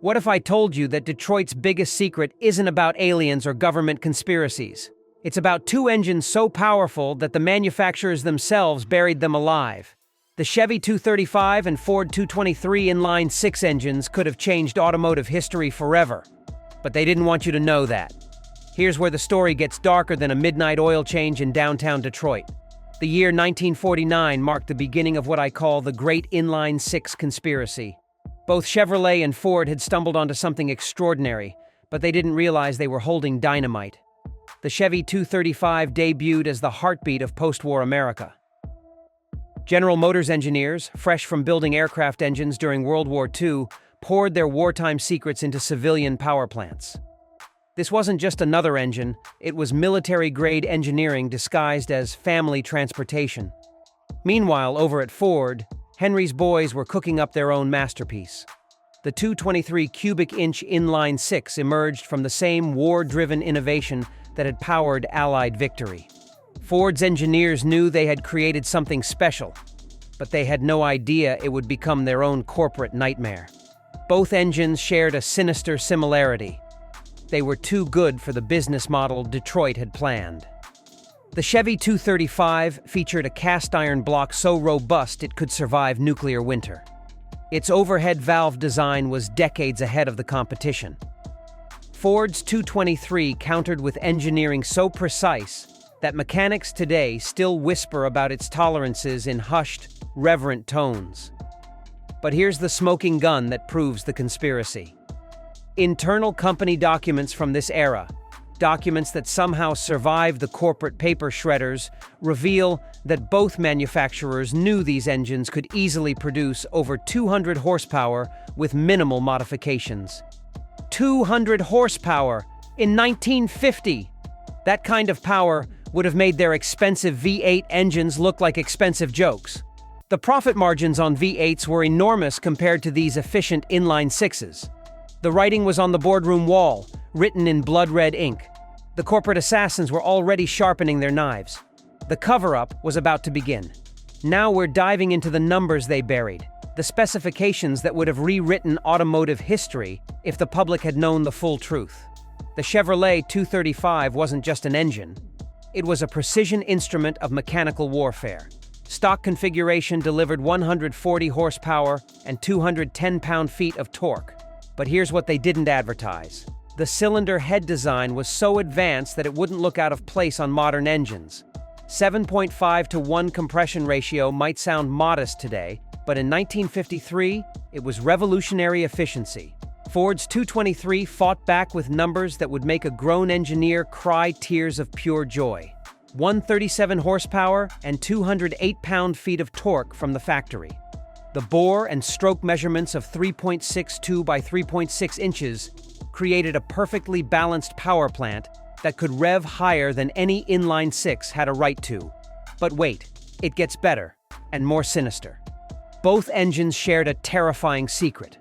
What if I told you that Detroit's biggest secret isn't about aliens or government conspiracies? It's about two engines so powerful that the manufacturers themselves buried them alive. The Chevy 235 and Ford 223 inline 6 engines could have changed automotive history forever. But they didn't want you to know that. Here's where the story gets darker than a midnight oil change in downtown Detroit. The year 1949 marked the beginning of what I call the Great Inline 6 conspiracy. Both Chevrolet and Ford had stumbled onto something extraordinary, but they didn't realize they were holding dynamite. The Chevy 235 debuted as the heartbeat of post-war America. General Motors engineers, fresh from building aircraft engines during World War II, poured their wartime secrets into civilian power plants. This wasn't just another engine, it was military-grade engineering disguised as family transportation. Meanwhile, over at Ford, Henry's boys were cooking up their own masterpiece. The 223 cubic inch inline 6 emerged from the same war-driven innovation that had powered Allied victory. Ford's engineers knew they had created something special, but they had no idea it would become their own corporate nightmare. Both engines shared a sinister similarity. They were too good for the business model Detroit had planned. The Chevy 235 featured a cast-iron block so robust it could survive nuclear winter. Its overhead valve design was decades ahead of the competition. Ford's 223 countered with engineering so precise that mechanics today still whisper about its tolerances in hushed, reverent tones. But here's the smoking gun that proves the conspiracy. Internal company documents from this era, documents that somehow survived the corporate paper shredders, reveal that both manufacturers knew these engines could easily produce over 200 horsepower with minimal modifications. 200 horsepower in 1950! That kind of power would have made their expensive V8 engines look like expensive jokes. The profit margins on V8s were enormous compared to these efficient inline 6s. The writing was on the boardroom wall, written in blood-red ink. The corporate assassins were already sharpening their knives. The cover-up was about to begin. Now we're diving into the numbers they buried, the specifications that would have rewritten automotive history if the public had known the full truth. The Chevrolet 235 wasn't just an engine. It was a precision instrument of mechanical warfare. Stock configuration delivered 140 horsepower and 210 pound-feet of torque. But here's what they didn't advertise. The cylinder head design was so advanced that it wouldn't look out of place on modern engines. 7.5-to-1 compression ratio might sound modest today, but in 1953, it was revolutionary efficiency. Ford's 223 fought back with numbers that would make a grown engineer cry tears of pure joy. 137 horsepower and 208 pound-feet of torque from the factory. The bore and stroke measurements of 3.62 by 3.6 inches created a perfectly balanced power plant that could rev higher than any inline 6 had a right to. But wait, it gets better and more sinister. Both engines shared a terrifying secret.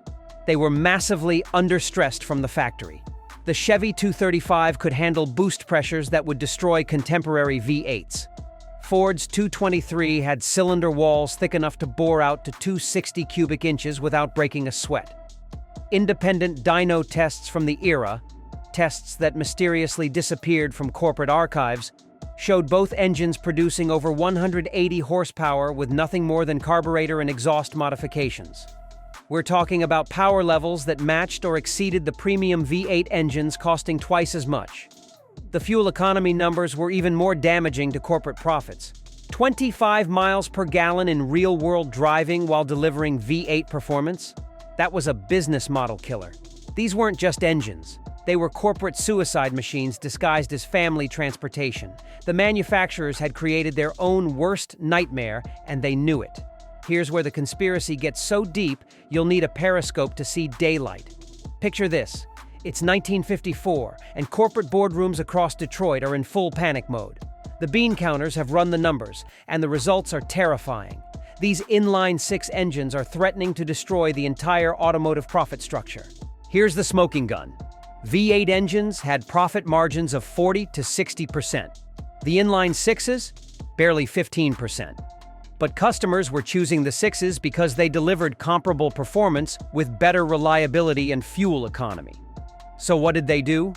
They were massively understressed from the factory. The Chevy 235 could handle boost pressures that would destroy contemporary V8s. Ford's 223 had cylinder walls thick enough to bore out to 260 cubic inches without breaking a sweat. Independent dyno tests from the era, tests that mysteriously disappeared from corporate archives, showed both engines producing over 180 horsepower with nothing more than carburetor and exhaust modifications. We're talking about power levels that matched or exceeded the premium V8 engines costing twice as much. The fuel economy numbers were even more damaging to corporate profits. 25 miles per gallon in real-world driving while delivering V8 performance? That was a business model killer. These weren't just engines. They were corporate suicide machines disguised as family transportation. The manufacturers had created their own worst nightmare, and they knew it. Here's where the conspiracy gets so deep, you'll need a periscope to see daylight. Picture this. It's 1954, and corporate boardrooms across Detroit are in full panic mode. The bean counters have run the numbers, and the results are terrifying. These inline 6 engines are threatening to destroy the entire automotive profit structure. Here's the smoking gun. V8 engines had profit margins of 40 to 60%. The inline 6s, barely 15%. But customers were choosing the sixes because they delivered comparable performance with better reliability and fuel economy. So what did they do?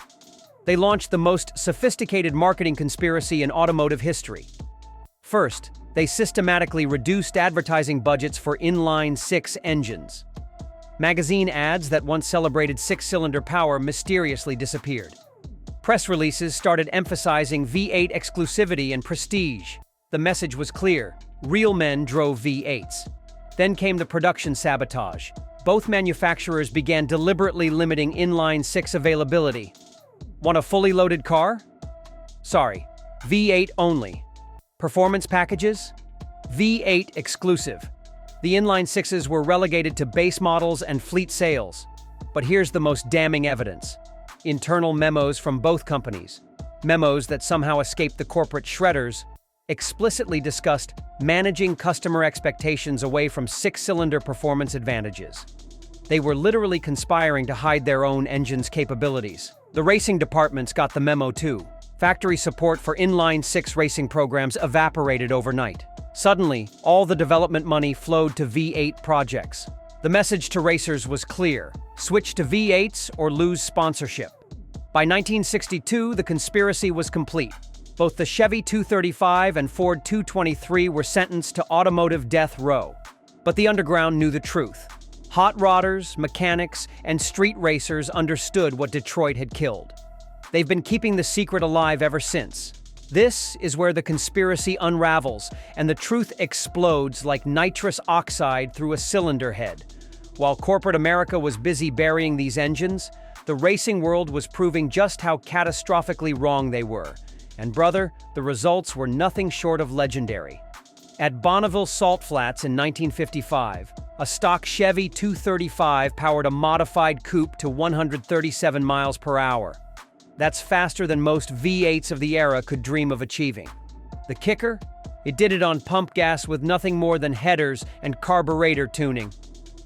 They launched the most sophisticated marketing conspiracy in automotive history. First, they systematically reduced advertising budgets for inline six engines. Magazine ads that once celebrated six-cylinder power mysteriously disappeared. Press releases started emphasizing V8 exclusivity and prestige. The message was clear: real men drove V8s. Then came the production sabotage. Both manufacturers began deliberately limiting inline six availability. Want a fully loaded car? Sorry, V8 only. Performance packages? V8 exclusive. The inline sixes were relegated to base models and fleet sales. But here's the most damning evidence: internal memos from both companies. Memos that somehow escaped the corporate shredders explicitly discussed managing customer expectations away from six-cylinder performance advantages. They were literally conspiring to hide their own engine's capabilities. The racing departments got the memo too. Factory support for inline six racing programs evaporated overnight. Suddenly, all the development money flowed to V8 projects. The message to racers was clear: switch to V8s or lose sponsorship. By 1962, the conspiracy was complete. Both the Chevy 235 and Ford 223 were sentenced to automotive death row. But the underground knew the truth. Hot rodders, mechanics, and street racers understood what Detroit had killed. They've been keeping the secret alive ever since. This is where the conspiracy unravels and the truth explodes like nitrous oxide through a cylinder head. While corporate America was busy burying these engines, the racing world was proving just how catastrophically wrong they were. And brother, the results were nothing short of legendary. At Bonneville Salt Flats in 1955, a stock Chevy 235 powered a modified coupe to 137 miles per hour. That's faster than most V8s of the era could dream of achieving. The kicker? It did it on pump gas with nothing more than headers and carburetor tuning.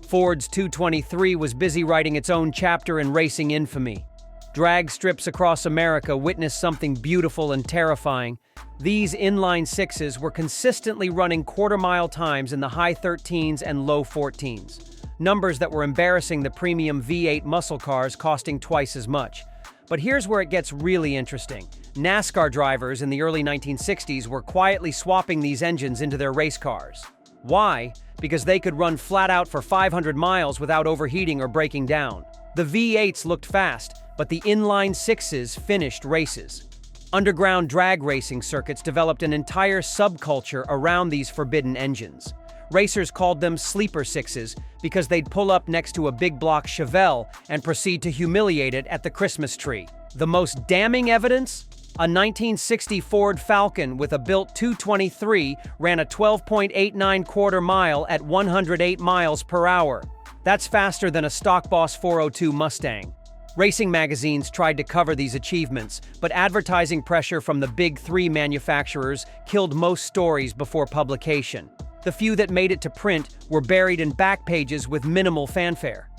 Ford's 223 was busy writing its own chapter in racing infamy. Drag strips across America witnessed something beautiful and terrifying. These inline sixes were consistently running quarter-mile times in the high 13s and low 14s, numbers that were embarrassing the premium V8 muscle cars costing twice as much. But here's where it gets really interesting. NASCAR drivers in the early 1960s were quietly swapping these engines into their race cars. Why? Because they could run flat out for 500 miles without overheating or breaking down. The V8s looked fast, but the inline sixes finished races. Underground drag racing circuits developed an entire subculture around these forbidden engines. Racers called them sleeper sixes because they'd pull up next to a big block Chevelle and proceed to humiliate it at the Christmas tree. The most damning evidence? A 1960 Ford Falcon with a built 223 ran a 12.89 quarter mile at 108 miles per hour. That's faster than a stock Boss 402 Mustang. Racing magazines tried to cover these achievements, but advertising pressure from the big three manufacturers killed most stories before publication. The few that made it to print were buried in back pages with minimal fanfare.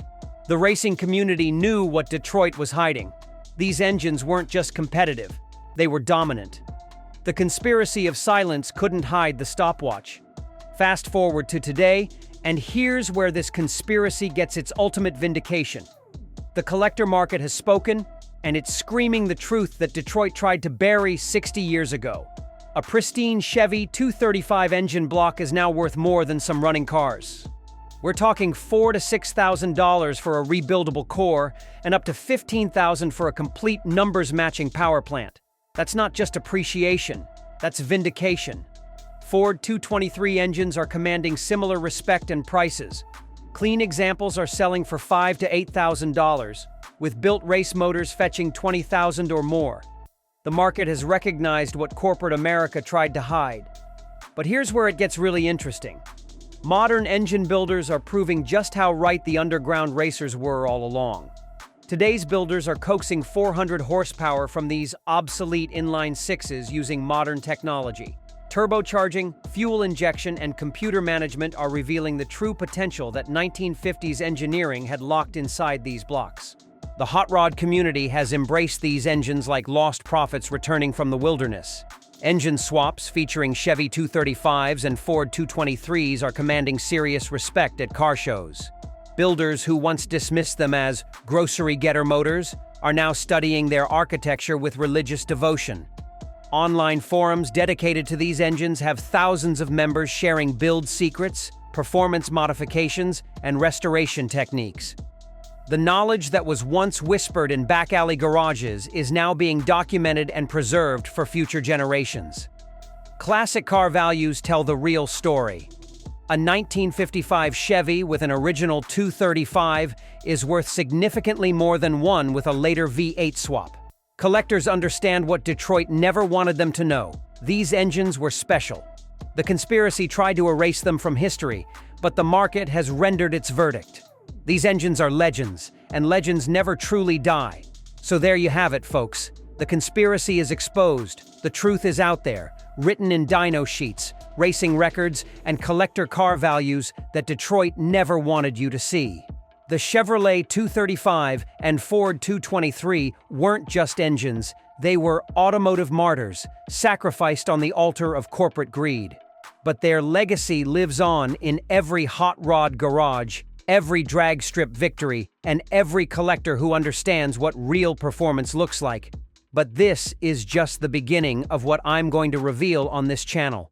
The racing community knew what Detroit was hiding. These engines weren't just competitive, they were dominant. The conspiracy of silence couldn't hide the stopwatch. Fast forward to today, and here's where this conspiracy gets its ultimate vindication. The collector market has spoken, and it's screaming the truth that Detroit tried to bury 60 years ago. A pristine Chevy 235 engine block is now worth more than some running cars. We're talking $4,000 to $6,000 for a rebuildable core and up to $15,000 for a complete numbers-matching power plant. That's not just appreciation, that's vindication. Ford 223 engines are commanding similar respect and prices. Clean examples are selling for $5,000 to $8,000, with built race motors fetching $20,000 or more. The market has recognized what corporate America tried to hide. But here's where it gets really interesting. Modern engine builders are proving just how right the underground racers were all along. Today's builders are coaxing 400 horsepower from these obsolete inline sixes using modern technology. Turbocharging, fuel injection, and computer management are revealing the true potential that 1950s engineering had locked inside these blocks. The hot rod community has embraced these engines like lost prophets returning from the wilderness. Engine swaps featuring Chevy 235s and Ford 223s are commanding serious respect at car shows. Builders who once dismissed them as grocery-getter motors are now studying their architecture with religious devotion. Online forums dedicated to these engines have thousands of members sharing build secrets, performance modifications, and restoration techniques. The knowledge that was once whispered in back-alley garages is now being documented and preserved for future generations. Classic car values tell the real story. A 1955 Chevy with an original 235 is worth significantly more than one with a later V8 swap. Collectors understand what Detroit never wanted them to know. These engines were special. The conspiracy tried to erase them from history, but the market has rendered its verdict. These engines are legends, and legends never truly die. So there you have it, folks. The conspiracy is exposed. The truth is out there, written in dyno sheets, racing records, and collector car values that Detroit never wanted you to see. The Chevrolet 235 and Ford 223 weren't just engines, they were automotive martyrs, sacrificed on the altar of corporate greed. But their legacy lives on in every hot rod garage, every drag strip victory, and every collector who understands what real performance looks like. But this is just the beginning of what I'm going to reveal on this channel.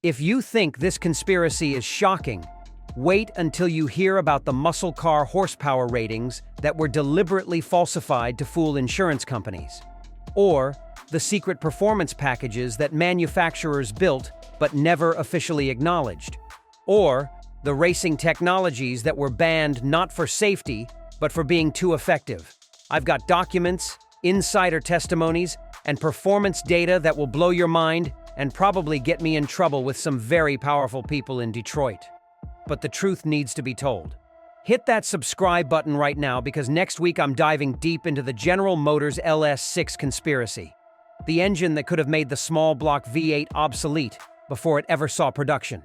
If you think this conspiracy is shocking, wait until you hear about the muscle car horsepower ratings that were deliberately falsified to fool insurance companies. Or the secret performance packages that manufacturers built but never officially acknowledged. Or the racing technologies that were banned not for safety, but for being too effective. I've got documents, insider testimonies, and performance data that will blow your mind and probably get me in trouble with some very powerful people in Detroit. But the truth needs to be told. Hit that subscribe button right now because next week I'm diving deep into the General Motors LS6 conspiracy. The engine that could have made the small block V8 obsolete before it ever saw production.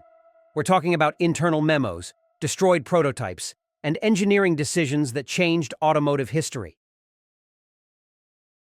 We're talking about internal memos, destroyed prototypes, and engineering decisions that changed automotive history.